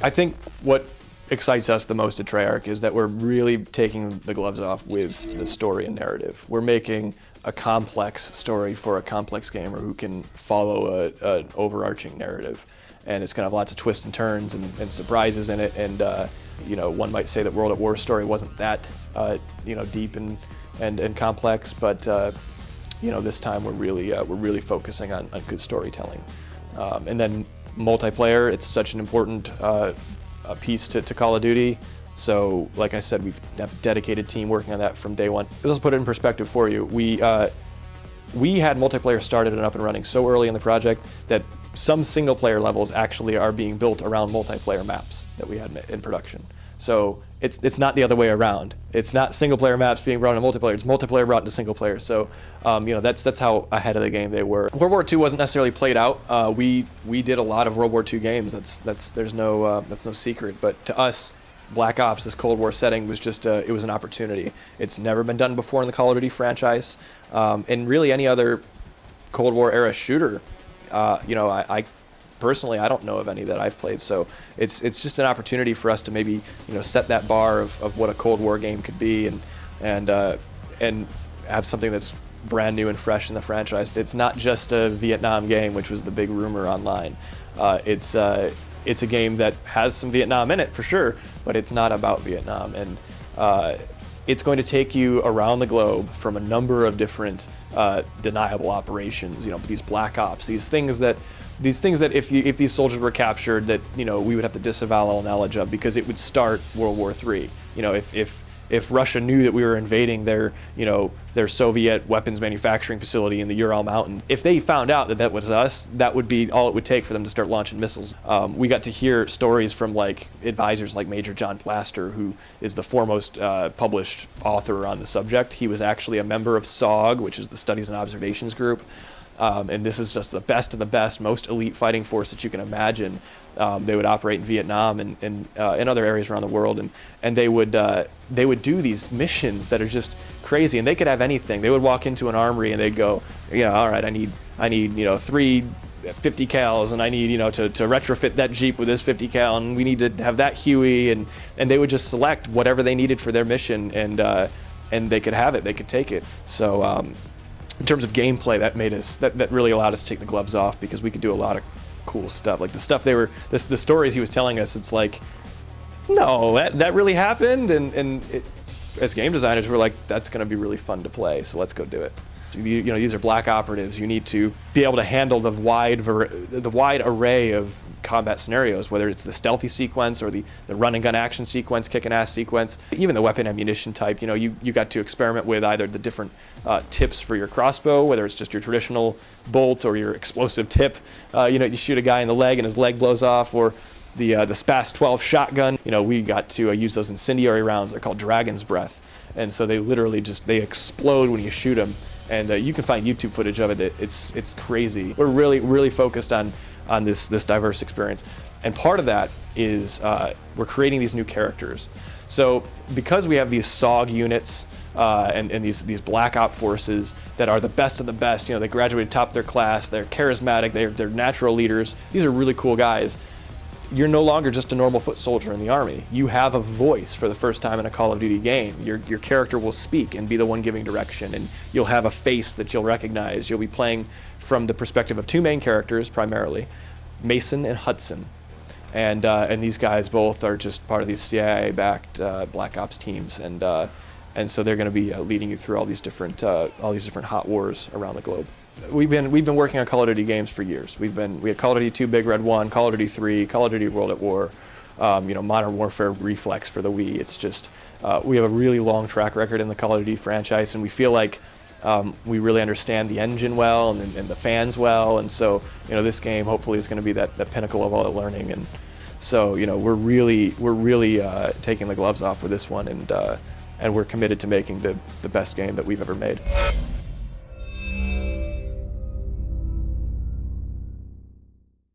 I think what excites us the most at Treyarch is that we're really taking the gloves off with the story and narrative. We're making a complex story for a complex gamer who can follow an overarching narrative. And it's gonna have lots of twists and turns and surprises in it. And one might say that World at War story wasn't that deep and complex, but this time we're really focusing on good storytelling. And then multiplayer, it's such an important a piece to Call of Duty. So, like I said, we've have a dedicated team working on that from day one. Let's put it in perspective for you. We had multiplayer started and up and running so early in the project that some single player levels actually are being built around multiplayer maps that we had in production. So it's not the other way around. It's not single player maps being brought into multiplayer. It's multiplayer brought into single player. So that's how ahead of the game they were. World War II wasn't necessarily played out. We did a lot of World War II games. That's no secret. But to us, Black Ops, this Cold War setting, was just it was an opportunity. It's never been done before in the Call of Duty franchise, and really any other Cold War era shooter. I personally, I don't know of any that I've played, so it's just an opportunity for us to maybe set that bar of what a Cold War game could be, and have something that's brand new and fresh in the franchise. It's not just a Vietnam game, which was the big rumor online. It's a game that has some Vietnam in it for sure, but it's not about Vietnam, and it's going to take you around the globe from a number of different deniable operations. These Black Ops, these things that if these soldiers were captured, that we would have to disavow all knowledge of, because it would start World War III. If Russia knew that we were invading their Soviet weapons manufacturing facility in the Ural Mountains, if they found out that was us, that would be all it would take for them to start launching missiles. We got to hear stories from advisors like Major John Blaster, who is the foremost published author on the subject. He was actually a member of SOG, which is the Studies and Observations Group. And this is just the best of the best, most elite fighting force that you can imagine. They would operate in Vietnam and in other areas around the world, and they would do these missions that are just crazy. And they could have anything. They would walk into an armory and they'd go, all right, I need 3 50 cals, and I need to retrofit that Jeep with this 50 cal, and we need to have that Huey, and they would just select whatever they needed for their mission, and they could have it. They could take it. So. In terms of gameplay, that really allowed us to take the gloves off, because we could do a lot of cool stuff. Like the stuff the stories he was telling us, it's like, no, that really happened, and as game designers, we're like, that's going to be really fun to play, so let's go do it. These are black operatives. You need to be able to handle the wide array of combat scenarios, whether it's the stealthy sequence or the run and gun action sequence, kick and ass sequence, even the weapon ammunition type. You got to experiment with either the different tips for your crossbow, whether it's just your traditional bolt or your explosive tip. You shoot a guy in the leg and his leg blows off, or the SPAS 12 shotgun. We got to use those incendiary rounds. They're called Dragon's Breath, and so they literally they explode when you shoot them. And you can find YouTube footage of it. It's crazy. We're really focused on this diverse experience, and part of that is we're creating these new characters. So because we have these SOG units and these Black Op forces that are the best of the best, they graduated top of their class, they're charismatic, they're natural leaders. These are really cool guys. You're no longer just a normal foot soldier in the army. You have a voice for the first time in a Call of Duty game. Your character will speak and be the one giving direction, and you'll have a face that you'll recognize. You'll be playing from the perspective of two main characters primarily, Mason and Hudson, and these guys both are just part of these CIA-backed Black Ops teams, and so they're going to be leading you through all these different hot wars around the globe. We've been working on Call of Duty games for years. We had Call of Duty 2 Big Red 1, Call of Duty 3, Call of Duty World at War, Modern Warfare Reflex for the Wii. It's just we have a really long track record in the Call of Duty franchise, and we feel like we really understand the engine well and the fans well, and so this game hopefully is going to be that pinnacle of all the learning. And so we're really taking the gloves off with this one, and we're committed to making the best game that we've ever made.